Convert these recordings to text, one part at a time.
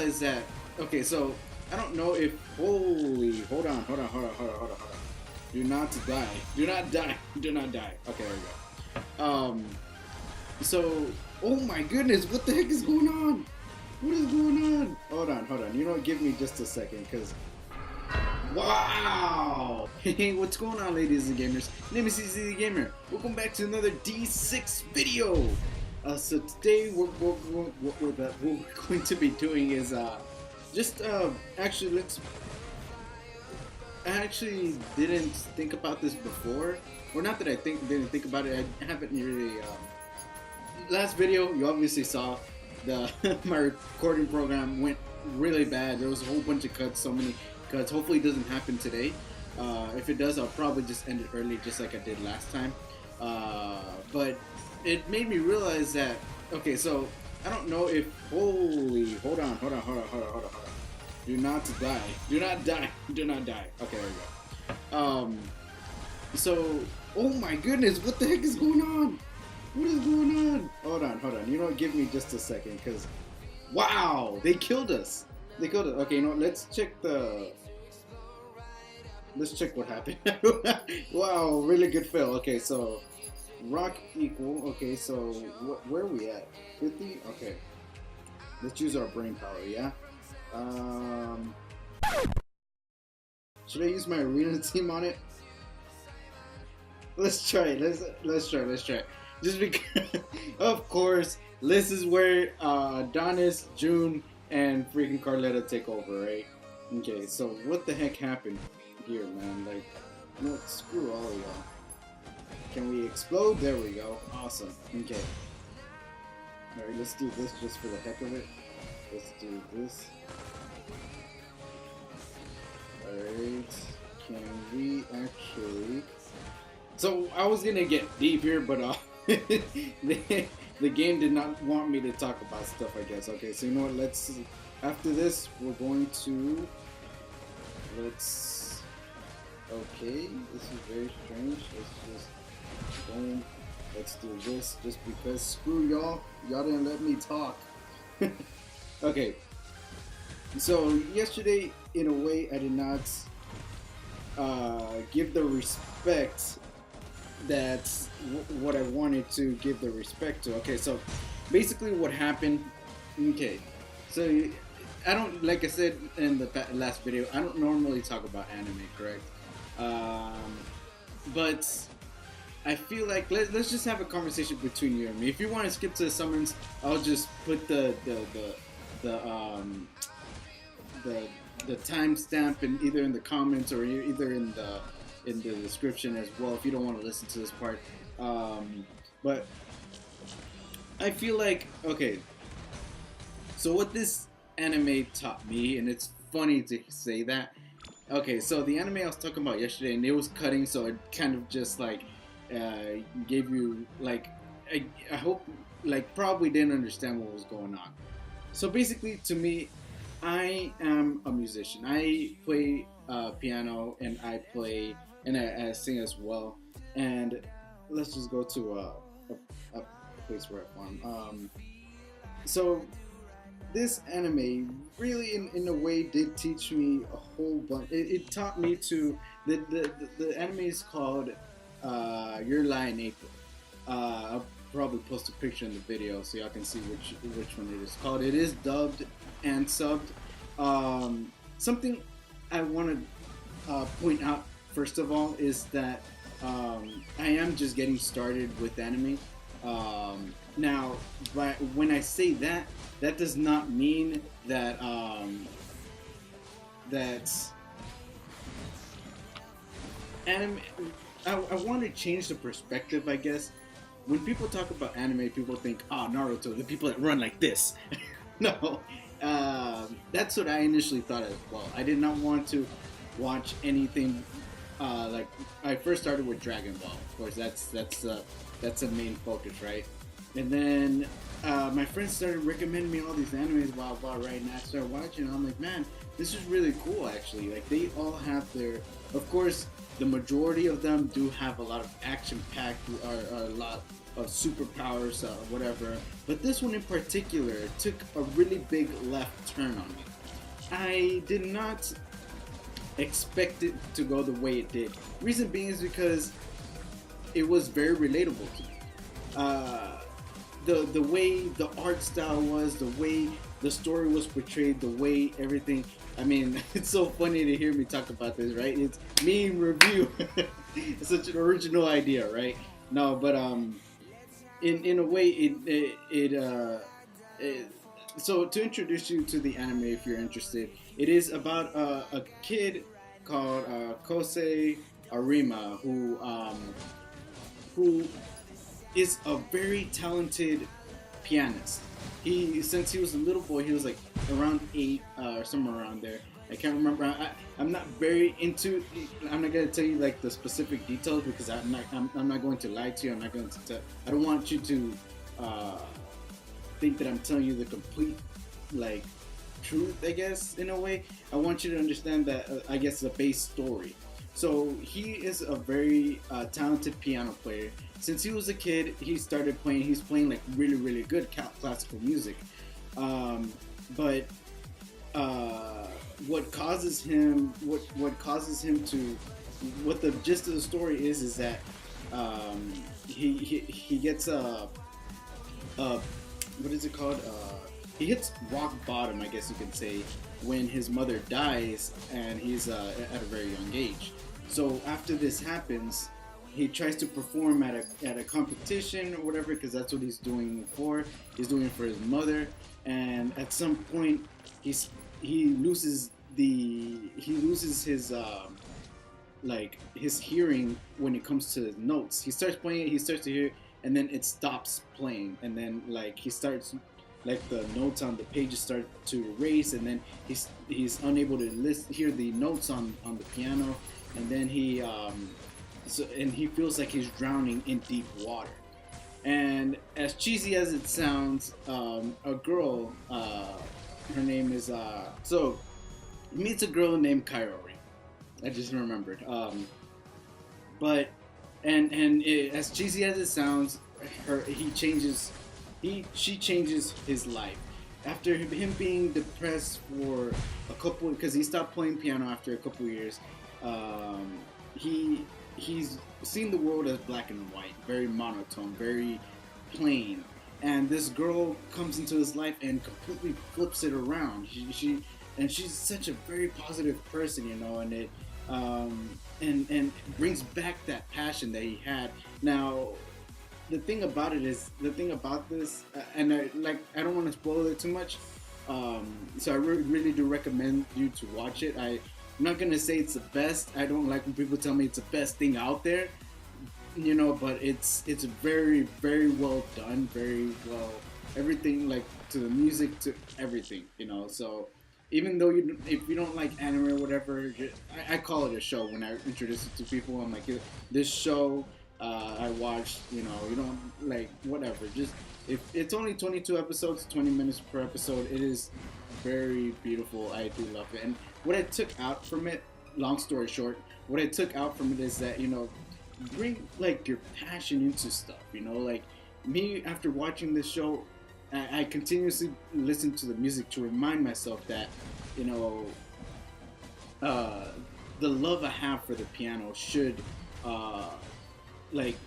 realize that, okay, so I don't know if, holy, hold on. Do not die. Do not die. Do not die. Okay, there we go. So, oh my goodness, what the heck is going on? What is going on? Hold on. You know what, give me just a second, because, wow! Hey, what's going on, ladies and gamers? My name is CC the Gamer. Welcome back to another D6 video. So today, what we're going to be doing is, actually, I actually didn't think about this before. Or not that I didn't think about it, I haven't really, last video, you obviously saw my recording program went really bad. There was a whole bunch of cuts, so many cuts. Hopefully it doesn't happen today. If it does, I'll probably just end it early, just like I did last time. But it made me realize that, okay, so I don't know if, holy, hold on. Do not die. Do not die. Do not die. Okay, there we go. So, oh my goodness, what the heck is going on? What is going on? Hold on. You know what, give me just a second, because, wow, they killed us. Okay, you know what, let's check what happened. Wow, really good fail. Okay, so, rock equal. Okay, so, where are we at? 50? Okay. Let's use our brain power, yeah? Should I use my arena team on it? Let's try it. Let's try. Just because, of course, this is where Adonis, June, and freaking Carletta take over, right? Okay, so what the heck happened here, man? Like, you know what? Screw all of y'all. Can we explode? There we go. Awesome. Okay. Alright, let's do this just for the heck of it. Let's do this. Alright, can we actually... So, I was gonna get deep here, but the game did not want me to talk about stuff, I guess. Okay, so you know what, after this, we're going to... Okay, this is very strange. Let's just... Boom. Let's do this, just because screw y'all. Y'all didn't let me talk. Okay. So yesterday, in a way, I did not give the respect that's what I wanted to give the respect to. Okay, so basically what happened, okay, so I don't, like I said in the last video, I don't normally talk about anime, correct? But I feel like let's just have a conversation between you and me. If you want to skip to the summons, I'll just put the timestamp in either in the comments or either in the description as well if you don't want to listen to this part. But I feel like, okay, so what this anime taught me, and it's funny to say that, okay, so the anime I was talking about yesterday, and it was cutting, so it kind of just like gave you like, I hope, like, probably didn't understand what was going on. So basically, to me, I am a musician. I play piano, and I play, and I sing as well. And let's just go to a place where I farm. So this anime really, in a way, did teach me a whole bunch. It taught me to the anime is called Your Lie in April. I'll probably post a picture in the video so y'all can see which one it is called. It is dubbed and subbed. Something I want to point out first of all is that I am just getting started with anime. Now, when I say that, that does not mean that anime. I want to change the perspective, I guess. When people talk about anime, people think, oh, Naruto, the people that run like this. No, that's what I initially thought as well. I did not want to watch anything like, I first started with Dragon Ball. Of course, that's the main focus, right? And then my friends started recommending me all these animes, blah blah, right? And I started watching, and I'm like, man, this is really cool, actually. Like, they all have their, of course, the majority of them do have a lot of action-packed, or a lot of superpowers, whatever. But this one in particular took a really big left turn on me. I did not expect it to go the way it did. Reason being is because it was very relatable to me. The way the art style was, the way the story was portrayed, the way everything. I mean, it's so funny to hear me talk about this, right? It's me in review. It's such an original idea, right? No, but in a way, so to introduce you to the anime, if you're interested, it is about a kid called Kosei Arima who is a very talented pianist. Since he was a little boy, he was like around 8 or somewhere around there. I can't remember. I'm not very into. I'm not gonna tell you like the specific details because I'm not going to lie to you. I'm not going to. I don't want you to think that I'm telling you the complete like truth. I guess in a way, I want you to understand that I guess the base story. So he is a very talented piano player. Since he was a kid, he started playing. He's playing like really, really good classical music. But what causes him to what the gist of the story is that he gets what is it called? He hits rock bottom, I guess you can say, when his mother dies, and he's at a very young age. So after this happens, he tries to perform at a competition or whatever, because that's what he's doing for. He's doing it for his mother, and at some point, he loses his like his hearing when it comes to notes. He starts playing it, he starts to hear, and then it stops playing, and then like he starts like the notes on the pages start to erase, and then he's unable to hear the notes on the piano, and then he feels like he's drowning in deep water. And as cheesy as it sounds, a girl, her name is so he meets a girl named Kaori. I just remembered. But as cheesy as it sounds, she changes his life. After him being depressed for a couple, because he stopped playing piano after a couple years, he's seen the world as black and white, very monotone, very plain. And this girl comes into his life and completely flips it around. She's such a very positive person, you know, and it and brings back that passion that he had. Now, the thing about this, and I don't want to spoil it too much. So I really do recommend you to watch it. I'm not gonna say it's the best. I don't like when people tell me it's the best thing out there, you know. But it's very, very well done, very well, everything, like to the music, to everything, you know. So even though if you don't like anime or whatever, I call it a show when I introduce it to people. I'm like, this show I watched, you know, you don't like whatever. Just if it's only 22 episodes, 20 minutes per episode, it is very beautiful. I do love it. And what I took out from it, long story short, what I took out from it is that, you know, bring like your passion into stuff, you know. Like me, after watching this show, I continuously listen to the music to remind myself that, you know, the love I have for the piano should like,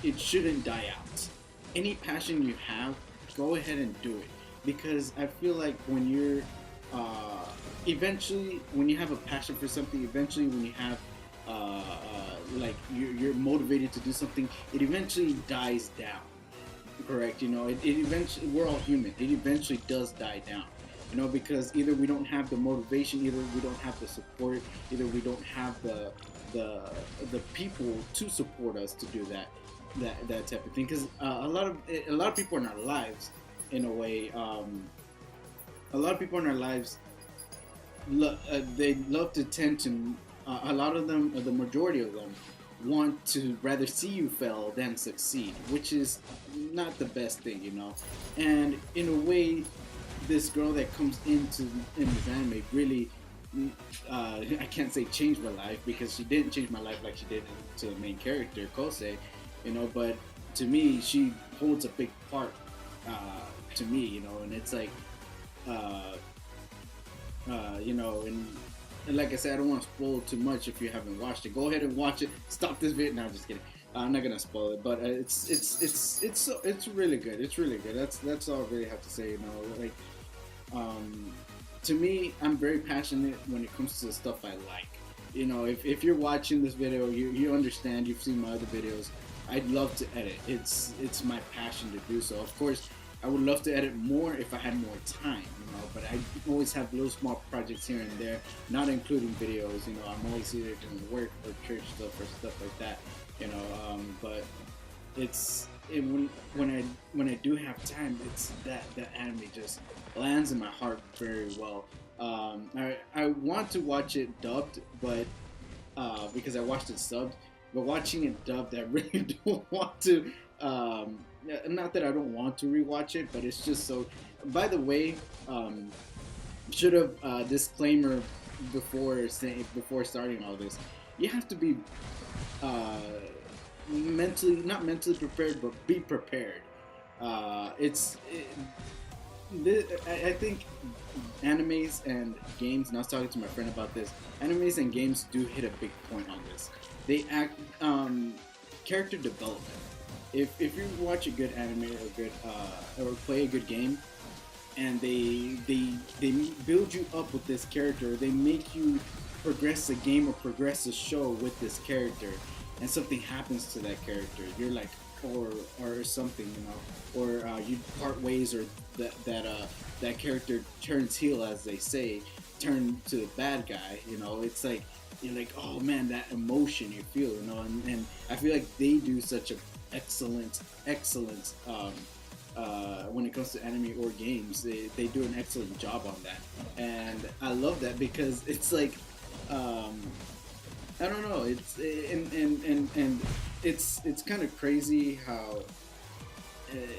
it shouldn't die out. Any passion you have, go ahead and do it, because I feel like when you're eventually, when you have a passion for something, eventually when you have like you're motivated to do something, it eventually dies down. Correct? You know, it eventually, we're all human. It eventually does die down. You know, because either we don't have the motivation, either we don't have the support, either we don't have the people to support us to do that type of thing. Because a lot of people in our lives, in a way, a lot of people in our lives, they love to tend to, a lot of them, or the majority of them, want to rather see you fail than succeed, which is not the best thing, you know. And in a way, this girl that comes in this anime really, I can't say changed my life, because she didn't change my life like she did to the main character Kosei, you know, but to me, she holds a big part to me, you know, and it's like, uh, you know, and like I said, I don't want to spoil too much if you haven't watched it. Go ahead and watch it. Stop this video. No, I'm just kidding. I'm not gonna spoil it, but it's really good. It's really good. That's all I really have to say. You know, like to me, I'm very passionate when it comes to the stuff I like. You know, if you're watching this video, you understand. You've seen my other videos. I'd love to edit. It's my passion to do so. Of course, I would love to edit more if I had more time, you know. But I always have little small projects here and there, not including videos. You know, I'm always either doing work or church stuff or stuff like that. You know, but when I do have time, it's that anime just lands in my heart very well. I want to watch it dubbed, but because I watched it subbed, but watching it dubbed, I really don't want to. Not that I don't want to rewatch it, but it's just so. By the way, should have disclaimer before starting all this. You have to be not mentally prepared, but be prepared. I think animes and games, and I was talking to my friend about this, animes and games do hit a big point on this. They act, character development. If you watch a good anime or play a good game, and they build you up with this character, they make you progress the game or progress the show with this character, and something happens to that character, you're like, or something, you know, or you part ways, or that character turns heel, as they say, turn to the bad guy, you know. It's like you're like, oh man, that emotion you feel, you know, and I feel like they do such a excellent when it comes to anime or games, they do an excellent job on that, and I love that because it's like, I don't know, it's and it's kind of crazy how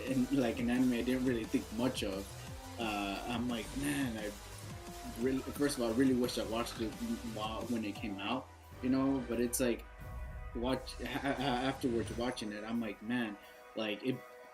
in like an anime I didn't really think much of. I'm like, man, I really, first of all, I really wish I watched it when it came out, you know. But it's like, afterwards watching it, I'm like, man, like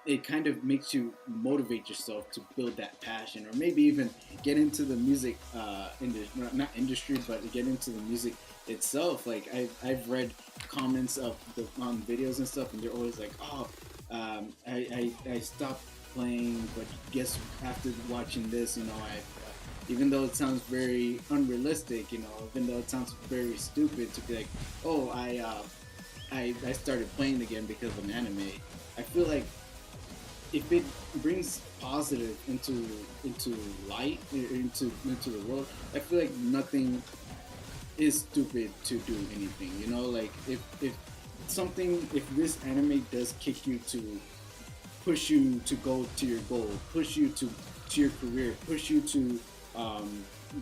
it kind of makes you motivate yourself to build that passion, or maybe even get into the music not industry, but get into the music itself. Like I've read comments on videos and stuff, and they're always like, oh, I stopped playing, but guess after watching this, you know, even though it sounds very unrealistic, you know, even though it sounds very stupid to be like, oh, I started playing again because of an anime. I feel like if it brings positive into light, into the world, I feel like nothing is stupid to do anything, you know. Like if this anime does kick you to push you to go to your goal, push you to your career, push you to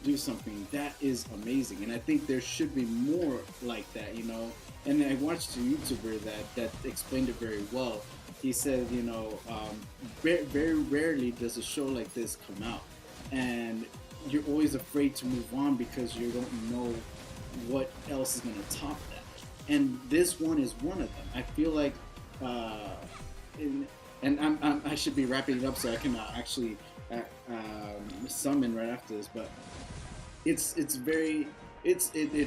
do something, that is amazing. And I think there should be more like that, you know. And I watched a YouTuber that explained it very well. He said, you know, very rarely does a show like this come out, and you're always afraid to move on because you don't know what else is going to top that. And this one is one of them. I feel like, and I should be wrapping it up so I can actually summon right after this. But it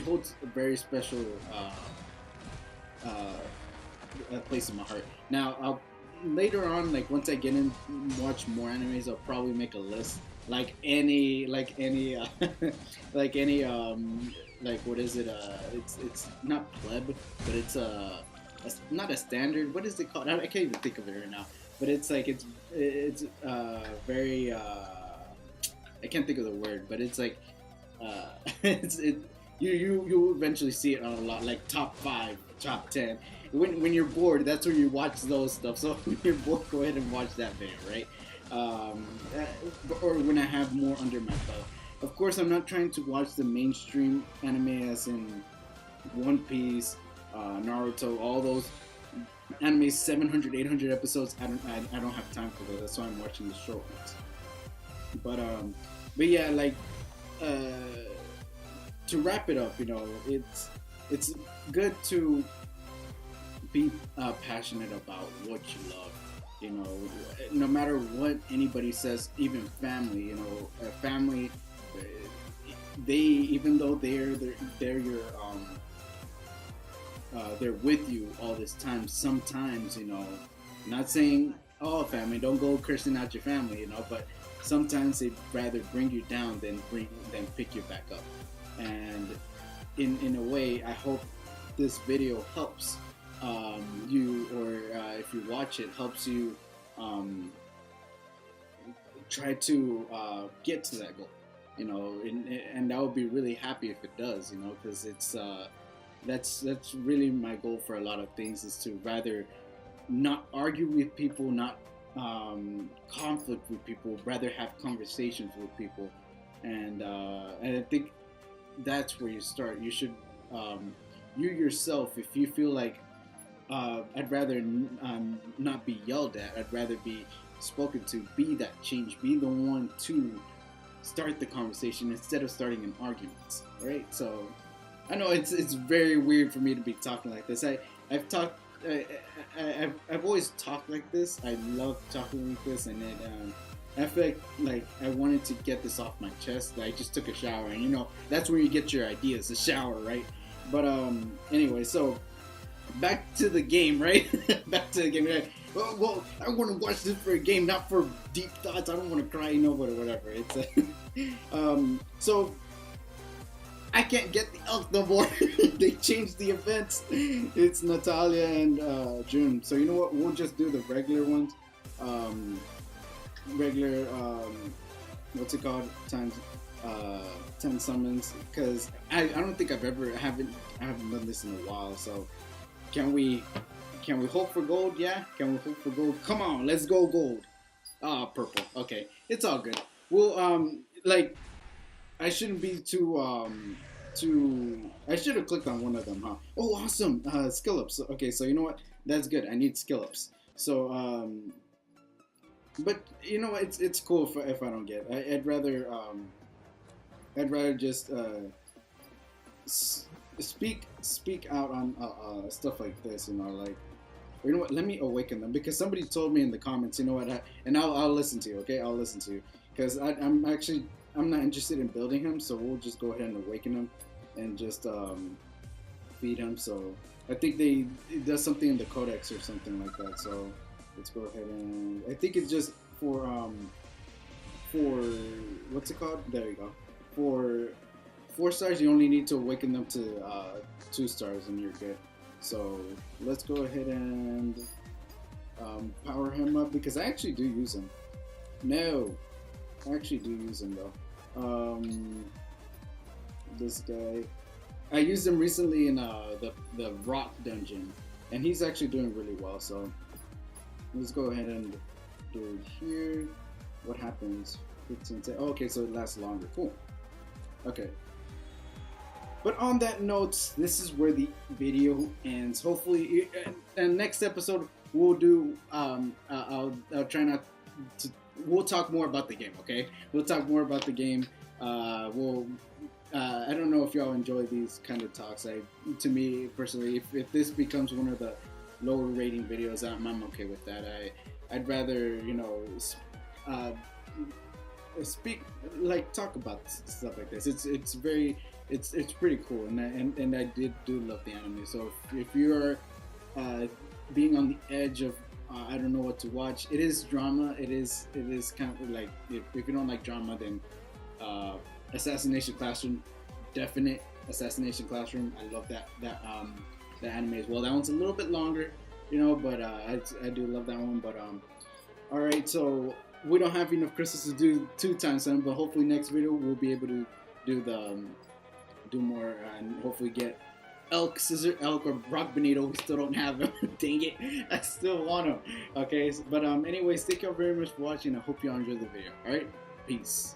holds a very special a place in my heart. Now, I'll later on, like once I get in, watch more animes, I'll probably make a list, like any like what is it? It's not pleb, but it's not a standard. What is it called? I can't even think of it right now. But it's like it's very I can't think of the word, but it's like you eventually see it on a lot, like top 5, top 10. When you're bored, that's when you watch those stuff. So when you're bored, go ahead and watch that video, right? Or when I have more under my belt. Of course, I'm not trying to watch the mainstream anime, as in One Piece, Naruto, all those animes, 700, 800 episodes. I don't have time for those. That's why I'm watching the short ones. But yeah, like to wrap it up, you know, it's good to be passionate about what you love. You know, no matter what anybody says, even family. You know, family. uh, They, even though they're your they're with you all this time. Sometimes, you know, not saying, oh, family, don't go cursing out your family, you know, but sometimes they'd rather bring you down than pick you back up. And in a way, I hope this video helps you, or if you watch it, helps you try to get to that goal. You know, and I would be really happy if it does. You know, because it's that's really my goal for a lot of things, is to rather not argue with people, not conflict with people, rather have conversations with people, and I think that's where you start. You should you yourself, if you feel like I'd rather not be yelled at, I'd rather be spoken to, be that change, be the one to start the conversation instead of starting an argument, right? So I know it's very weird for me to be talking like this. I've talked I've always talked like this. I love talking like this, and I feel like I wanted to get this off my chest. I just took a shower, and you know that's where you get your ideas, the shower, right? But anyway, so back to the game, right? Back to the game, right? Well, I want to watch this for a game, not for deep thoughts. I don't want to cry, you know, but whatever. It's so I can't get the elk no more. They changed the events. It's Natalia and June. So you know what? We'll just do the regular ones. Regular what's it called? Times 10 summons, because I don't think I haven't done this in a while. So can we hope for gold? Yeah, can we hope for gold? Come on, let's go gold. Ah, purple. Okay, it's all good. Well, like I shouldn't be too I should have clicked on one of them, huh? Oh, awesome. Skill ups. Okay, so you know what? That's good. I need skill ups. So but you know what? It's cool if I don't get. I'd rather just speak out on stuff like this. You know, like, you know what? Let me awaken them, because somebody told me in the comments. You know what? And I'll listen to you. Okay, I'll listen to you, because I'm not interested in building him. So we'll just go ahead and awaken him and just feed him. So I think it does something in the codex or something like that. So let's go ahead and I think it's just for what's it called? There you go. For 4 stars, you only need to awaken them to 2 stars, and you're good. So let's go ahead and power him up, because I actually do use him. No, I actually do use him though. This guy, I used him recently in the rock dungeon, and he's actually doing really well. So let's go ahead and do it here. What happens? 15. Oh, okay, so it lasts longer. Cool. Okay. But on that note, this is where the video ends. Hopefully, and next episode we'll do. I'll try not to. We'll talk more about the game. Okay, we'll talk more about the game. I don't know if y'all enjoy these kind of talks. To me personally, if this becomes one of the lower rating videos, I'm okay with that. I'd rather, you know, speak, like, talk about stuff like this. It's pretty cool, and I do love the anime. So if you're being on the edge of I don't know what to watch, it is drama. It is kind of like, if you don't like drama, then Assassination Classroom, definite Assassination Classroom. I love that anime as well. That one's a little bit longer, you know, but I do love that one. But all right, so we don't have enough crystals to do 2 times 7, but hopefully next video we'll be able to do do more, and hopefully get elk, scissor elk, or rock bonito. We still don't have him. Dang it, I still want him. Okay, but anyways, thank you all very much for watching. I hope you all enjoyed the video. All right, peace.